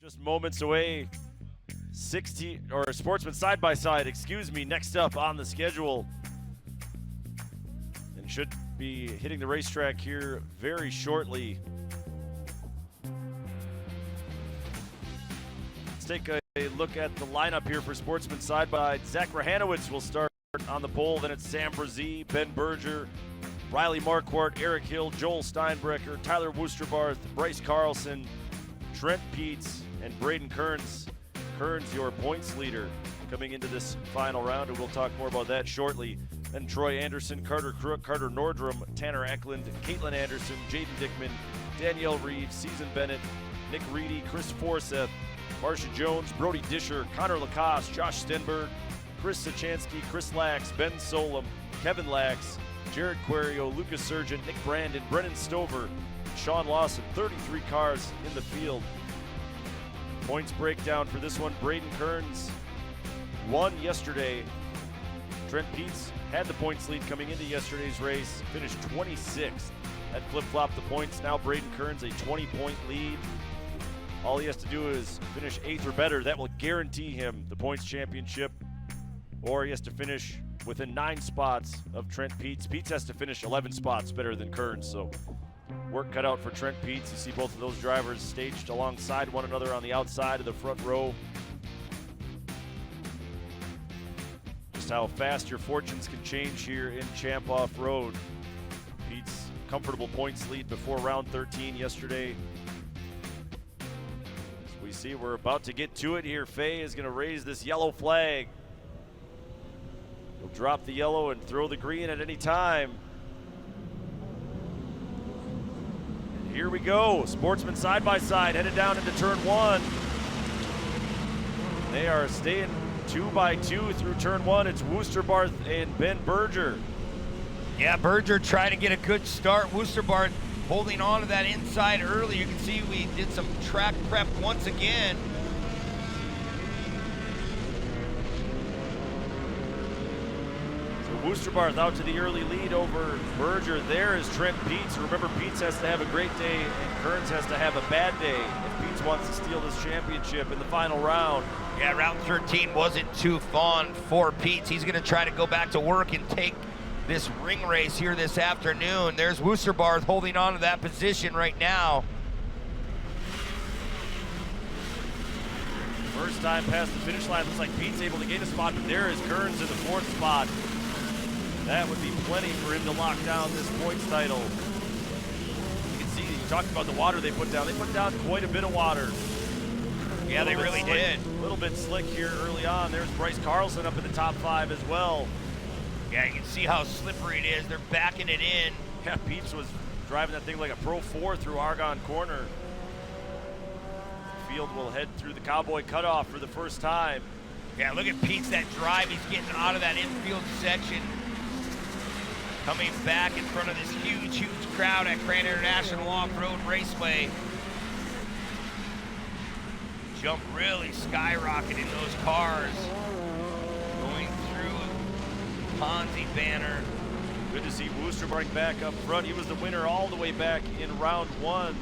Just moments away. 16 or Sportsman side by side, excuse me, next up on the schedule. And should be hitting the racetrack here very shortly. Let's take a look at the lineup here for Sportsman side by side. Zach Rahanowitz will start on the pole, then it's Sam Brzee, Ben Berger, Riley Marquardt, Eric Hill, Joel Steinbrecher, Tyler Woosterbarth, Bryce Carlson, Trent Peets, and Braden Kearns. Kearns, your points leader, coming into this final round, and we'll talk more about that shortly. Then Troy Anderson, Carter Crook, Carter Nordrum, Tanner Eklund, Caitlin Anderson, Jaden Dickman, Danielle Reeves, Season Bennett, Nick Reedy, Chris Forseth, Marsha Jones, Brody Disher, Connor Lacoste, Josh Stenberg, Chris Sachansky, Chris Lax, Ben Solom, Kevin Lax, Jared Querio, Lucas Surgeon, Nick Brandon, Brennan Stover, Sean Lawson. 33 cars in the field. Points breakdown for this one. Braden Kearns won yesterday. Trent Peets had the points lead coming into yesterday's race, finished 26th. That flip-flopped the points. Now Braden Kearns a 20-point lead. All he has to do is finish 8th or better. That will guarantee him the points championship. Or he has to finish within 9 spots of Trent Peets. Peets has to finish 11 spots better than Kearns, so work cut out for Trent Peets. You see both of those drivers staged alongside one another on the outside of the front row. Just how fast your fortunes can change here in Champ Off Road. Peets comfortable points lead before round 13 yesterday. As we see, we're about to get to it here. Faye is going to raise this yellow flag. He'll drop the yellow and throw the green at any time. And here we go. Sportsman side by side headed down into turn 1. They are staying 2 by 2 through turn 1. It's Woosterbarth and Ben Berger. Yeah, Berger trying to get a good start. Woosterbarth holding on to that inside early. You can see we did some track prep once again. Woosterbarth out to the early lead over Berger. There is Trent Peets. Remember, Peets has to have a great day and Kearns has to have a bad day if Peets wants to steal this championship in the final round. Yeah, round 13 wasn't too fun for Peets. He's going to try to go back to work and take this ring race here this afternoon. There's Woosterbarth holding on to that position right now. First time past the finish line. Looks like Peets able to gain a spot, but there is Kearns in the 4th spot. That would be plenty for him to lock down this points title. You can see, you talked about the water they put down. They put down quite a bit of water. Yeah, they really did. A little bit slick here early on. There's Bryce Carlson up in the top 5 as well. Yeah, you can see how slippery it is. They're backing it in. Yeah, Peets was driving that thing like a Pro 4 through Argonne Corner. The field will head through the Cowboy Cutoff for the first time. Yeah, look at Peets, that drive. He's getting out of that infield section. Coming back in front of this huge, huge crowd at Grand International Off-Road Raceway. Jump really skyrocketing those cars. Going through Ponzi banner. Good to see Woosterbarth back up front. He was the winner all the way back in round 1.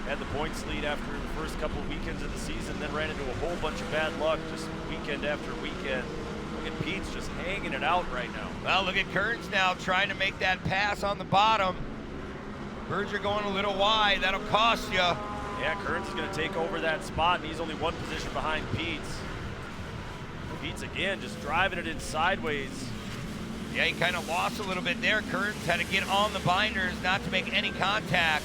Had the points lead after the first couple weekends of the season, then ran into a whole bunch of bad luck just weekend after weekend. Look at Peets just hanging it out right now. Well, look at Kearns now trying to make that pass on the bottom. Berger going a little wide. That'll cost you. Yeah, Kearns is going to take over that spot, and he's only 1 position behind Peets. Peets again just driving it in sideways. Yeah, he kind of lost a little bit there. Kearns had to get on the binders not to make any contact.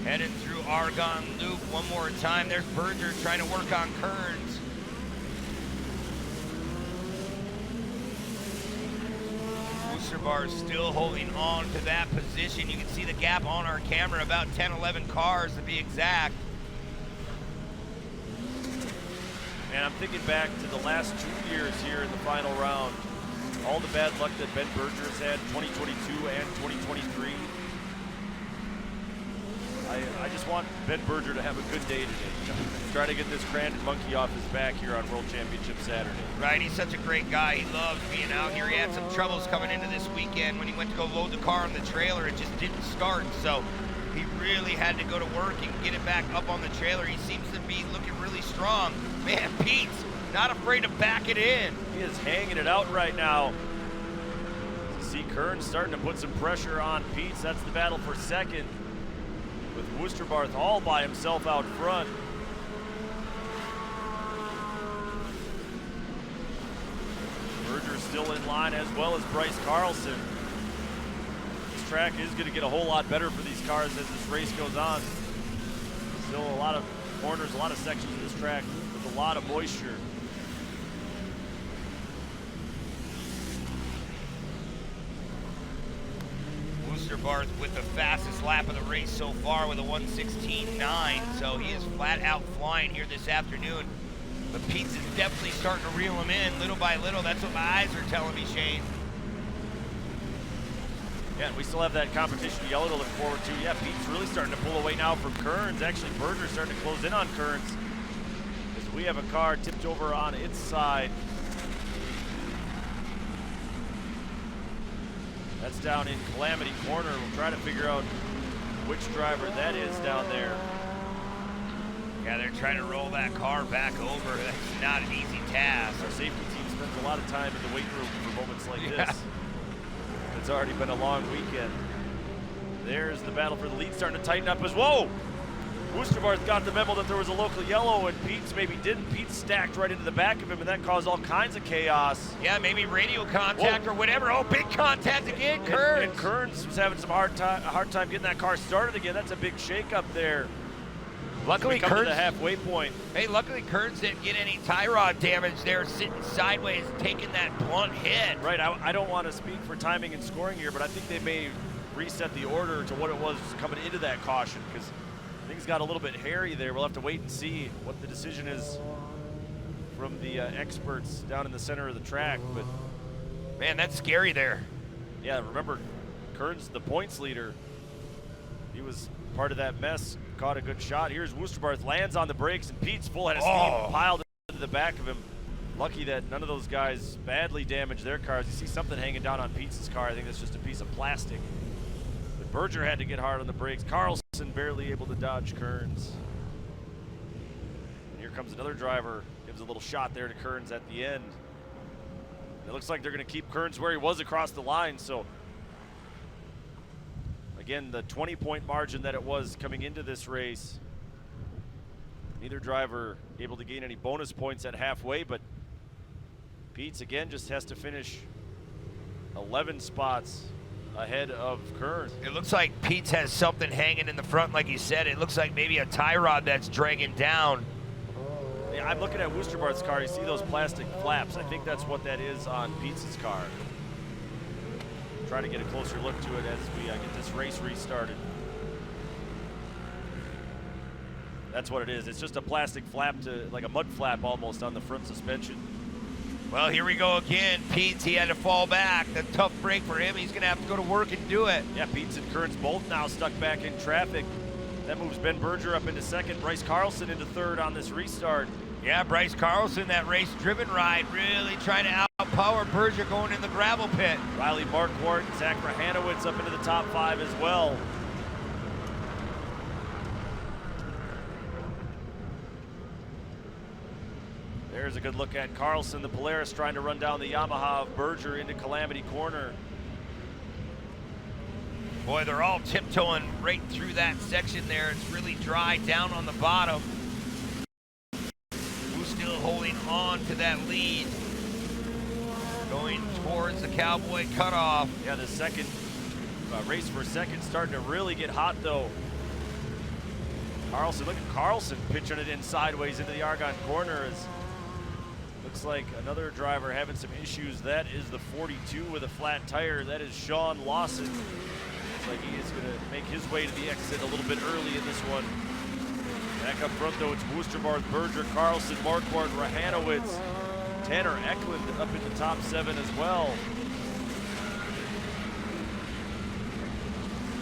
Headed through Argonne Loop one more time. There's Berger trying to work on Kearns. Woosterbarth still holding on to that position. You can see the gap on our camera, about 10, 11 cars to be exact. And I'm thinking back to the last 2 years here in the final round. All the bad luck that Ben Berger has had, 2022 and 2023. I just want Ben Berger to have a good day today. Try to get this Crandon monkey off his back here on World Championship Saturday. Right, he's such a great guy. He loves being out here. He had some troubles coming into this weekend when he went to go load the car on the trailer. It just didn't start, so he really had to go to work and get it back up on the trailer. He seems to be looking really strong. Man, Pete's not afraid to back it in. He is hanging it out right now. See Kearns starting to put some pressure on Pete's. That's the battle for second, with Woosterbarth all by himself out front. Berger still in line, as well as Bryce Carlson. This track is going to get a whole lot better for these cars as this race goes on. Still a lot of corners, a lot of sections of this track with a lot of moisture. Woosterbarth with the fastest lap of the race so far with a 1:16.9, so he is flat out flying here this afternoon. But Pete's is definitely starting to reel him in little by little. That's what my eyes are telling me, Shane. Yeah, and we still have that competition yellow to look forward to. Yeah, Pete's really starting to pull away now from Kearns. Actually, Berger's starting to close in on Kearns, as we have a car tipped over on its side. That's down in Calamity Corner. We'll try to figure out which driver that is down there. Yeah, they're trying to roll that car back over. That's not an easy task. Our safety team spends a lot of time in the weight room for moments like this. It's already been a long weekend. There's the battle for the lead starting to tighten up as well. Woosterbarth got the memo that there was a local yellow, and Pete's maybe didn't. Pete's stacked right into the back of him, and that caused all kinds of chaos. Yeah, maybe radio contact or whatever. Oh, big contact again, Kearns. And Kearns was having some hard time getting that car started again. That's a big shakeup there. Luckily, Kearns Kearns to the halfway point. Hey, luckily Kearns didn't get any tie rod damage there, sitting sideways, taking that blunt hit. Right. I don't want to speak for timing and scoring here, but I think they may reset the order to what it was coming into that caution, because things got a little bit hairy there. We'll have to wait and see what the decision is from the experts down in the center of the track. But man, that's scary there. Yeah, remember, Kearns, the points leader, he was part of that mess, caught a good shot. Here's Woosterbarth, lands on the brakes, and Pete's full head of steam piled into the back of him. Lucky that none of those guys badly damaged their cars. You see something hanging down on Pete's car. I think that's just a piece of plastic. But Berger had to get hard on the brakes. Carlson barely able to dodge Kearns. And here comes another driver. Gives a little shot there to Kearns at the end. And it looks like they're going to keep Kearns where he was across the line. So again, the 20-point margin that it was coming into this race. Neither driver able to gain any bonus points at halfway, but Pete's again just has to finish 11 spots ahead of Kearns. It looks like Pete's has something hanging in the front, like you said. It looks like maybe a tie rod that's dragging down. Yeah, I'm looking at Woosterbarth's car. You see those plastic flaps. I think that's what that is on Pete's car. Try to get a closer look to it as we get this race restarted. That's what it is. It's just a plastic flap, like a mud flap almost, on the front suspension. Well, here we go again. Pete's, he had to fall back. A tough break for him. He's going to have to go to work and do it. Yeah, Pete's and Kearns both now stuck back in traffic. That moves Ben Berger up into second, Bryce Carlson into third on this restart. Yeah, Bryce Carlson, that race-driven ride, really trying to outpower Berger going in the gravel pit. Riley Marquardt, Zach Rahanowitz up into the top 5 as well. There's a good look at Carlson, the Polaris, trying to run down the Yamaha of Berger into Calamity Corner. Boy, they're all tiptoeing right through that section there. It's really dry down on the bottom. Who's still holding on to that lead? Going towards the Cowboy cutoff. Yeah, the second race for second starting to really get hot though. Carlson, look at Carlson pitching it in sideways into the Argonne corner. Looks like another driver having some issues. That is the 42 with a flat tire. That is Sean Lawson. Looks like he is going to make his way to the exit a little bit early in this one. Back up front though, it's Woosterbarth, Berger, Carlson, Marquardt, Rahanowitz, Tanner Eklund up in the top 7 as well.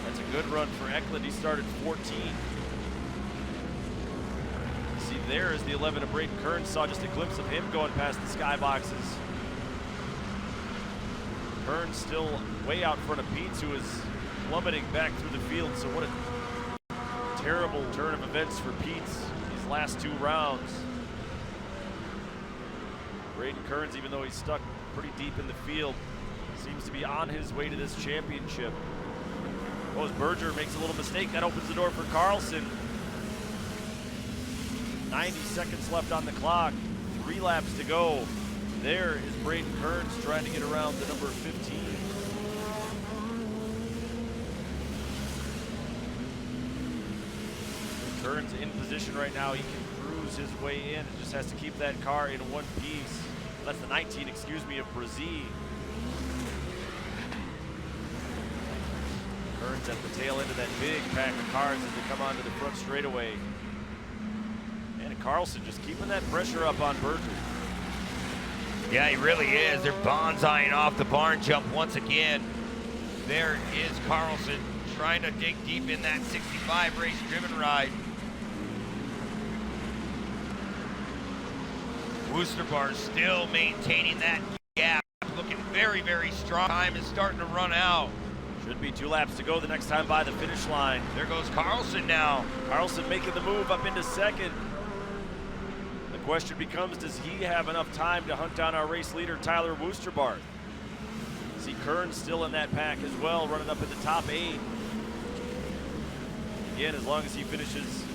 That's a good run for Eklund. He started 14. there is the 11 of Braden Kearns. Saw just a glimpse of him going past the skyboxes. Kearns still way out front of Peets, who is plummeting back through the field. So what a terrible turn of events for Peets these last 2 rounds. Braden Kearns, even though he's stuck pretty deep in the field, seems to be on his way to this championship. Oh, as Berger makes a little mistake, that opens the door for Carlson. 90 seconds left on the clock, 3 laps to go. There is Braden Kearns trying to get around the number 15. Kearns in position right now. He can cruise his way in. Just has to keep that car in one piece. That's the 19, excuse me, of Brazil. Kearns at the tail end of that big pack of cars as they come onto the front straightaway. And Carlson just keeping that pressure up on Berger. Yeah, he really is. They're bonsaiing off the barn jump once again. There is Carlson trying to dig deep in that 65 race driven ride. Woosterbar still maintaining that gap, looking very, very strong. Time is starting to run out. Should be 2 laps to go the next time by the finish line. There goes Carlson now. Carlson making the move up into second. The question becomes, does he have enough time to hunt down our race leader, Tyler Woosterbarth? See Kearns still in that pack as well, running up in the top 8. Again, as long as he finishes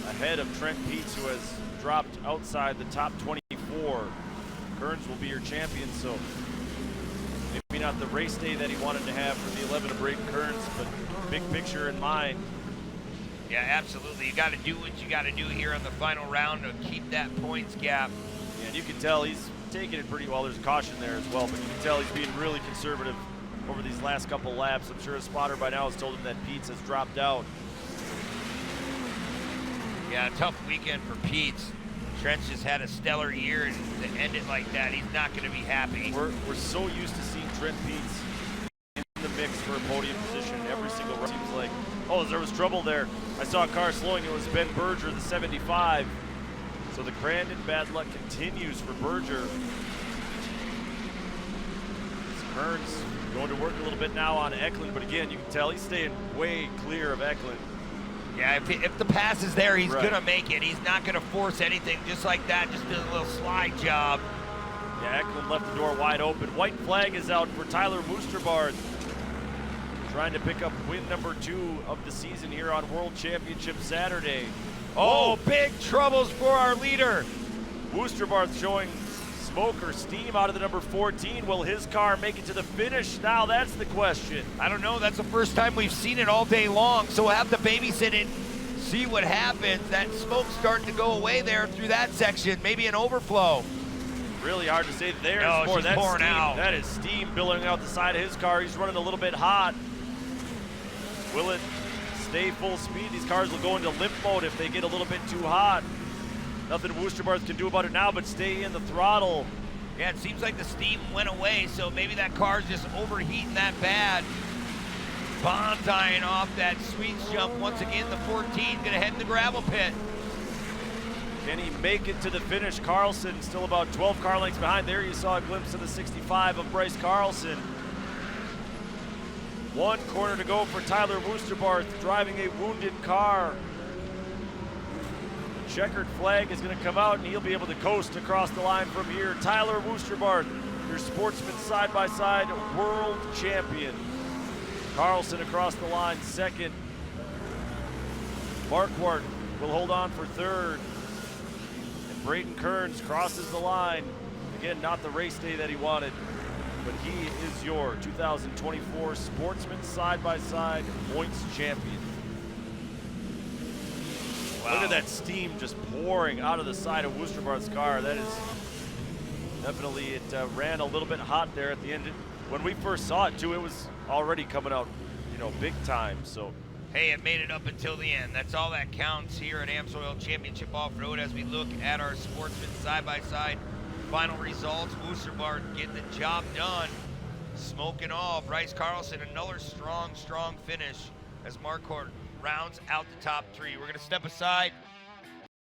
ahead of Trent Peets, who has dropped outside the top 24, Kearns will be your champion. So maybe not the race day that he wanted to have for the 11 of Braden Kearns, but big picture in mind. Yeah, absolutely. You got to do what you got to do here on the final round to keep that points gap. Yeah, and you can tell he's taking it pretty well. There's caution there as well, but you can tell he's being really conservative over these last couple laps. I'm sure a spotter by now has told him that Peets has dropped out. Yeah, tough weekend for Peets. Trent's just had a stellar year, and to end it like that, he's not going to be happy. We're so used to seeing Trent Peets in the mix for a podium position every single round. Seems like, oh, there was trouble there. I saw a car slowing. It was Ben Berger, the 75. So the Crandon bad luck continues for Berger. Kearns going to work a little bit now on Eklund, but again, you can tell he's staying way clear of Eklund. Yeah, if the pass is there, he's Right. going to make it. He's not going to force anything just like that, just does a little slide job. Yeah, Eklund left the door wide open. White flag is out for Tyler Woosterbarth, trying to pick up win number 2 of the season here on World Championship Saturday. Oh, big troubles for our leader. Woosterbarth showing smoke or steam out of the number 14. Will his car make it to the finish? Now that's the question. I don't know. That's the first time we've seen it all day long, so we'll have to babysit it, see what happens. That smoke's starting to go away there through that section. Maybe an overflow. Really hard to say. There's No, more. she's That's pouring steam. out. That is steam billowing out the side of his car. He's running a little bit hot. Will it stay full speed? These cars will go into limp mode if they get a little bit too hot. Nothing Woosterbarth can do about it now but stay in the throttle. Yeah, it seems like the steam went away, so maybe that car's just overheating that bad. Bonsaiing off that Sweets jump once again. The 14 gonna head in the gravel pit. Can he make it to the finish? Carlson still about 12 car lengths behind. There you saw a glimpse of the 65 of Bryce Carlson. 1 corner to go for Tyler Woosterbarth, driving a wounded car. The checkered flag is going to come out, and he'll be able to coast across the line from here. Tyler Woosterbarth, your Sportsman side-by-side world champion. Carlson across the line, second. Marquardt will hold on for third. And Braden Kearns crosses the line. Again, not the race day that he wanted, but he is your 2024 Sportsman side-by-side points champion. Wow. Look at that steam just pouring out of the side of Woosterbarth's car. That is definitely, it ran a little bit hot there at the end. When we first saw it too, it was already coming out, big time. So, hey, it made it up until the end. That's all that counts here at AMSOIL Championship Off-Road as we look at our Sportsman side-by-side final results. Woosterbarth getting the job done, smoking all. Bryce Carlson, another strong finish as Marquardt rounds out the top 3. We're going to step aside,